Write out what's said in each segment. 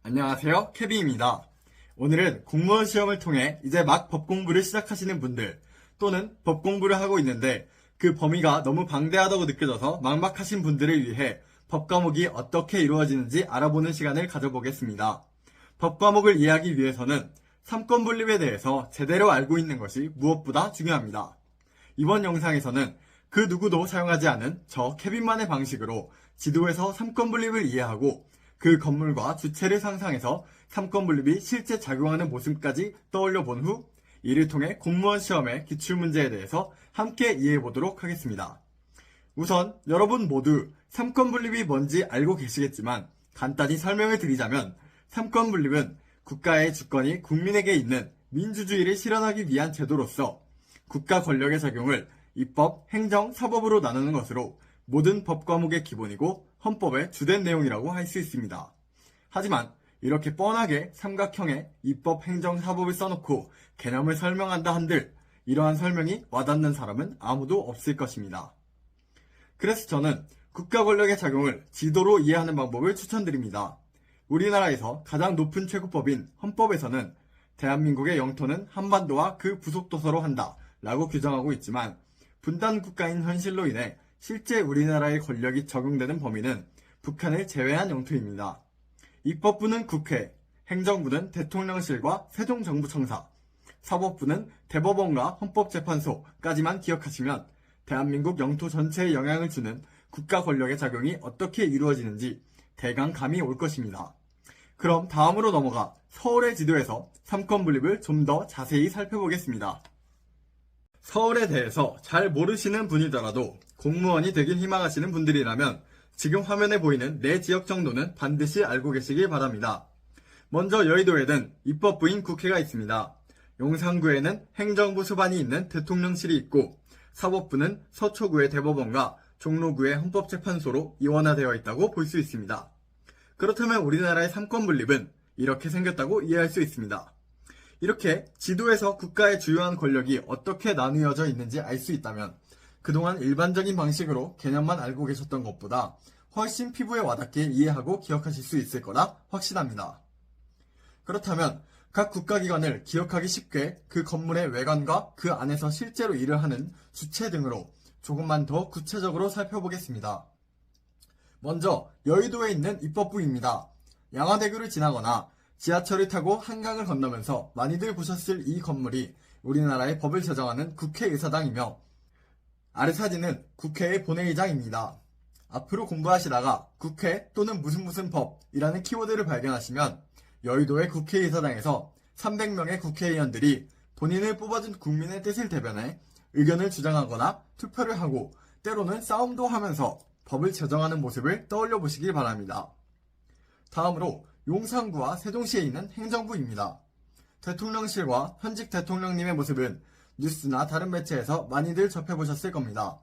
안녕하세요, 케빈입니다. 오늘은 공무원 시험을 통해 이제 막 법 공부를 시작하시는 분들 또는 법 공부를 하고 있는데 그 범위가 너무 방대하다고 느껴져서 막막하신 분들을 위해 법 과목이 어떻게 이루어지는지 알아보는 시간을 가져보겠습니다. 법 과목을 이해하기 위해서는 삼권 분립에 대해서 제대로 알고 있는 것이 무엇보다 중요합니다. 이번 영상에서는 그 누구도 사용하지 않은 저 케빈만의 방식으로 지도에서 삼권 분립을 이해하고 그 건물과 주체를 상상해서 삼권 분립이 실제 작용하는 모습까지 떠올려 본 후 이를 통해 공무원 시험의 기출문제에 대해서 함께 이해해 보도록 하겠습니다. 우선 여러분 모두 삼권 분립이 뭔지 알고 계시겠지만 간단히 설명을 드리자면 삼권 분립은 국가의 주권이 국민에게 있는 민주주의를 실현하기 위한 제도로서 국가 권력의 작용을 입법, 행정, 사법으로 나누는 것으로 모든 법 과목의 기본이고 헌법의 주된 내용이라고 할 수 있습니다. 하지만 이렇게 뻔하게 삼각형에 입법, 행정, 사법을 써놓고 개념을 설명한다 한들 이러한 설명이 와닿는 사람은 아무도 없을 것입니다. 그래서 저는 국가 권력의 작용을 지도로 이해하는 방법을 추천드립니다. 우리나라에서 가장 높은 최고법인 헌법에서는 대한민국의 영토는 한반도와 그 부속도서로 한다 라고 규정하고 있지만 분단 국가인 현실로 인해 실제 우리나라의 권력이 적용되는 범위는 북한을 제외한 영토입니다. 입법부는 국회, 행정부는 대통령실과 세종정부청사, 사법부는 대법원과 헌법재판소까지만 기억하시면 대한민국 영토 전체에 영향을 주는 국가 권력의 작용이 어떻게 이루어지는지 대강 감이 올 것입니다. 그럼 다음으로 넘어가 서울의 지도에서 삼권 분립을 좀 더 자세히 살펴보겠습니다. 서울에 대해서 잘 모르시는 분이더라도 공무원이 되길 희망하시는 분들이라면 지금 화면에 보이는 네 지역 정도는 반드시 알고 계시길 바랍니다. 먼저 여의도에는 입법부인 국회가 있습니다. 용산구에는 행정부 수반이 있는 대통령실이 있고 사법부는 서초구의 대법원과 종로구의 헌법재판소로 이원화되어 있다고 볼 수 있습니다. 그렇다면 우리나라의 삼권 분립은 이렇게 생겼다고 이해할 수 있습니다. 이렇게 지도에서 국가의 주요한 권력이 어떻게 나누어져 있는지 알 수 있다면 그동안 일반적인 방식으로 개념만 알고 계셨던 것보다 훨씬 피부에 와닿게 이해하고 기억하실 수 있을 거라 확신합니다. 그렇다면 각 국가기관을 기억하기 쉽게 그 건물의 외관과 그 안에서 실제로 일을 하는 주체 등으로 조금만 더 구체적으로 살펴보겠습니다. 먼저 여의도에 있는 입법부입니다. 양화대교를 지나거나 지하철을 타고 한강을 건너면서 많이들 보셨을 이 건물이 우리나라의 법을 제정하는 국회의사당이며 아래 사진은 국회의 본회의장입니다. 앞으로 공부하시다가 국회 또는 무슨 법이라는 키워드를 발견하시면 여의도의 국회의사당에서 300명의 국회의원들이 본인을 뽑아준 국민의 뜻을 대변해 의견을 주장하거나 투표를 하고 때로는 싸움도 하면서 법을 제정하는 모습을 떠올려 보시길 바랍니다. 다음으로 용산구와 세종시에 있는 행정부입니다. 대통령실과 현직 대통령님의 모습은 뉴스나 다른 매체에서 많이들 접해보셨을 겁니다.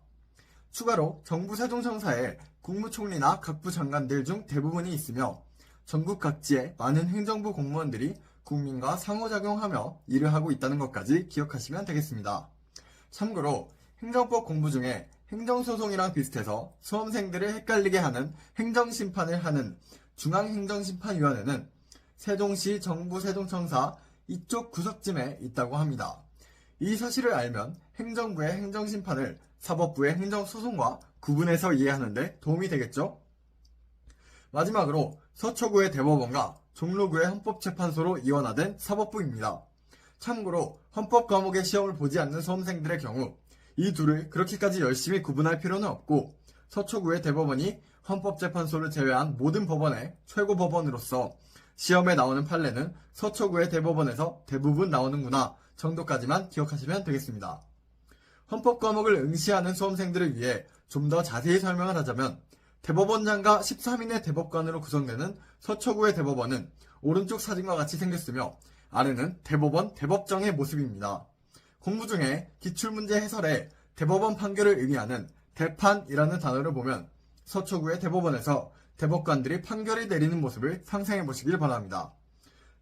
추가로 정부 세종청사에 국무총리나 각부 장관들 중 대부분이 있으며 전국 각지에 많은 행정부 공무원들이 국민과 상호작용하며 일을 하고 있다는 것까지 기억하시면 되겠습니다. 참고로 행정법 공부 중에 행정소송이랑 비슷해서 수험생들을 헷갈리게 하는 행정심판을 하는 중앙행정심판위원회는 세종시 정부 세종청사 이쪽 구석쯤에 있다고 합니다. 이 사실을 알면 행정부의 행정심판을 사법부의 행정소송과 구분해서 이해하는데 도움이 되겠죠? 마지막으로 서초구의 대법원과 종로구의 헌법재판소로 이원화된 사법부입니다. 참고로 헌법 과목의 시험을 보지 않는 수험생들의 경우 이 둘을 그렇게까지 열심히 구분할 필요는 없고 서초구의 대법원이 헌법재판소를 제외한 모든 법원의 최고법원으로서 시험에 나오는 판례는 서초구의 대법원에서 대부분 나오는구나 정도까지만 기억하시면 되겠습니다. 헌법 과목을 응시하는 수험생들을 위해 좀 더 자세히 설명을 하자면 대법원장과 13인의 대법관으로 구성되는 서초구의 대법원은 오른쪽 사진과 같이 생겼으며 아래는 대법원 대법정의 모습입니다. 공부 중에 기출문제 해설에 대법원 판결을 의미하는 대판이라는 단어를 보면 서초구의 대법원에서 대법관들이 판결을 내리는 모습을 상상해 보시길 바랍니다.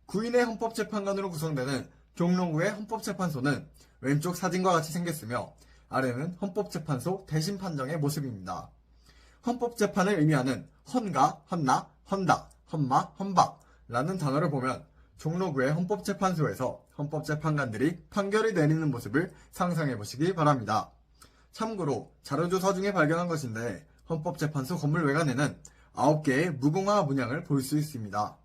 9인의 헌법재판관으로 구성되는 종로구의 헌법재판소는 왼쪽 사진과 같이 생겼으며 아래는 헌법재판소 대신판정의 모습입니다. 헌법재판을 의미하는 헌가, 헌나, 헌다, 헌마, 헌박 라는 단어를 보면 종로구의 헌법재판소에서 헌법재판관들이 판결을 내리는 모습을 상상해 보시기 바랍니다. 참고로 자료조사 중에 발견한 것인데 헌법재판소 건물 외관에는 9개의 무궁화 문양을 볼 수 있습니다.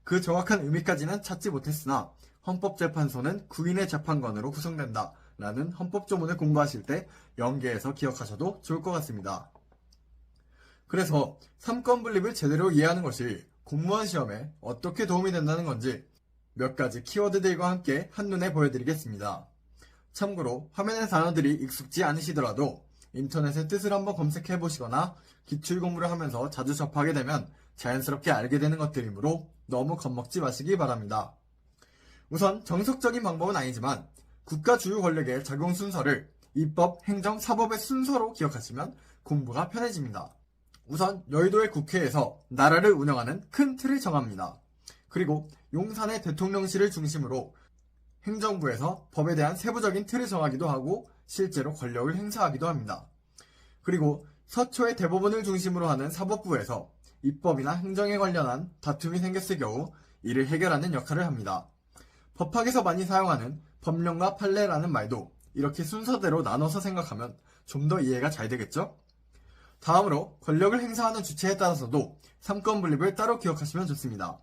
그 정확한 의미까지는 찾지 못했으나 헌법재판소는 9인의 재판관으로 구성된다 라는 헌법조문을 공부하실 때 연계해서 기억하셔도 좋을 것 같습니다. 그래서 3권 분립을 제대로 이해하는 것이 공무원 시험에 어떻게 도움이 된다는 건지 몇 가지 키워드들과 함께 한눈에 보여드리겠습니다. 참고로 화면의 단어들이 익숙지 않으시더라도 인터넷의 뜻을 한번 검색해 보시거나 기출공부를 하면서 자주 접하게 되면 자연스럽게 알게 되는 것들이므로 너무 겁먹지 마시기 바랍니다. 우선 정석적인 방법은 아니지만 국가 주요 권력의 작용 순서를 입법, 행정, 사법의 순서로 기억하시면 공부가 편해집니다. 우선 여의도의 국회에서 나라를 운영하는 큰 틀을 정합니다. 그리고 용산의 대통령실을 중심으로 행정부에서 법에 대한 세부적인 틀을 정하기도 하고 실제로 권력을 행사하기도 합니다. 그리고 서초의 대법원을 중심으로 하는 사법부에서 입법이나 행정에 관련한 다툼이 생겼을 경우 이를 해결하는 역할을 합니다. 법학에서 많이 사용하는 법령과 판례라는 말도 이렇게 순서대로 나눠서 생각하면 좀 더 이해가 잘 되겠죠? 다음으로 권력을 행사하는 주체에 따라서도 3권 분립을 따로 기억하시면 좋습니다.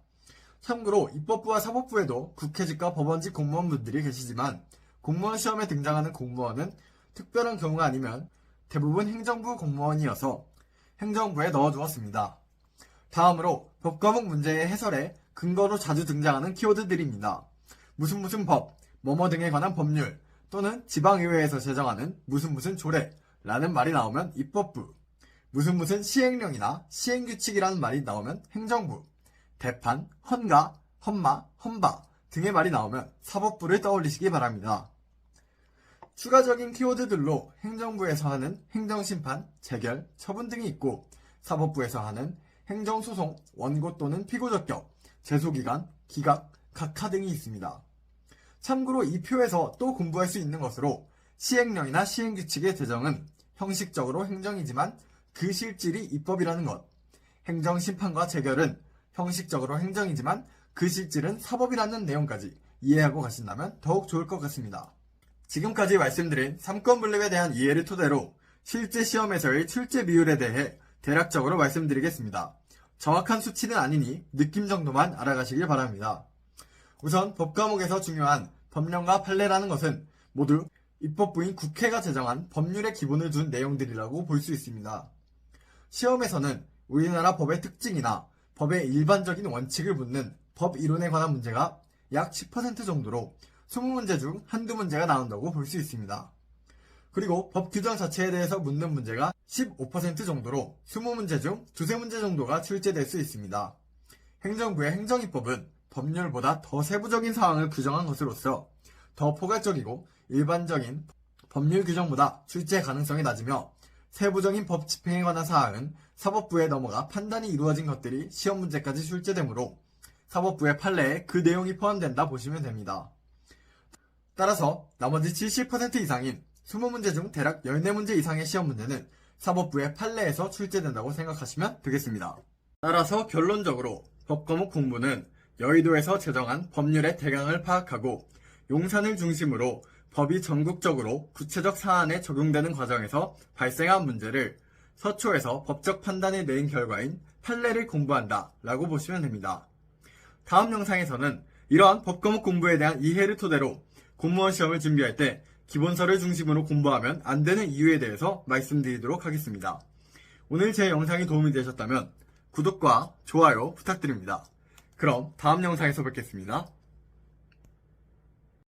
참고로 입법부와 사법부에도 국회직과 법원직 공무원분들이 계시지만 공무원 시험에 등장하는 공무원은 특별한 경우가 아니면 대부분 행정부 공무원이어서 행정부에 넣어두었습니다. 다음으로 법과목 문제의 해설에 근거로 자주 등장하는 키워드들입니다. 무슨 법, 뭐뭐 등에 관한 법률 또는 지방의회에서 제정하는 무슨 조례라는 말이 나오면 입법부, 무슨 시행령이나 시행규칙이라는 말이 나오면 행정부, 대판, 헌가, 헌마, 헌바 등의 말이 나오면 사법부를 떠올리시기 바랍니다. 추가적인 키워드들로 행정부에서 하는 행정심판, 재결, 처분 등이 있고 사법부에서 하는 행정소송, 원고 또는 피고적격, 제소기간, 기각, 각하 등이 있습니다. 참고로 이 표에서 또 공부할 수 있는 것으로 시행령이나 시행규칙의 제정은 형식적으로 행정이지만 그 실질이 입법이라는 것, 행정심판과 재결은 형식적으로 행정이지만 그 실질은 사법이라는 내용까지 이해하고 가신다면 더욱 좋을 것 같습니다. 지금까지 말씀드린 3권 분립에 대한 이해를 토대로 실제 시험에서의 출제 비율에 대해 대략적으로 말씀드리겠습니다. 정확한 수치는 아니니 느낌 정도만 알아가시길 바랍니다. 우선 법과목에서 중요한 법령과 판례라는 것은 모두 입법부인 국회가 제정한 법률의 기본을 둔 내용들이라고 볼 수 있습니다. 시험에서는 우리나라 법의 특징이나 법의 일반적인 원칙을 묻는 법 이론에 관한 문제가 약 10% 정도로 20문제 중 한두 문제가 나온다고 볼 수 있습니다. 그리고 법 규정 자체에 대해서 묻는 문제가 15% 정도로 20문제 중 두세 문제 정도가 출제될 수 있습니다. 행정부의 행정입법은 법률보다 더 세부적인 사항을 규정한 것으로서 더 포괄적이고 일반적인 법률 규정보다 출제 가능성이 낮으며 세부적인 법 집행에 관한 사항은 사법부에 넘어가 판단이 이루어진 것들이 시험 문제까지 출제되므로 사법부의 판례에 그 내용이 포함된다 보시면 됩니다. 따라서 나머지 70% 이상인 20문제 중 대략 14문제 이상의 시험 문제는 사법부의 판례에서 출제된다고 생각하시면 되겠습니다. 따라서 결론적으로 법과목 공부는 여의도에서 제정한 법률의 대강을 파악하고 용산을 중심으로 법이 전국적으로 구체적 사안에 적용되는 과정에서 발생한 문제를 서초에서 법적 판단을 내린 결과인 판례를 공부한다 라고 보시면 됩니다. 다음 영상에서는 이러한 법과목 공부에 대한 이해를 토대로 공무원 시험을 준비할 때 기본서를 중심으로 공부하면 안 되는 이유에 대해서 말씀드리도록 하겠습니다. 오늘 제 영상이 도움이 되셨다면 구독과 좋아요 부탁드립니다. 그럼 다음 영상에서 뵙겠습니다.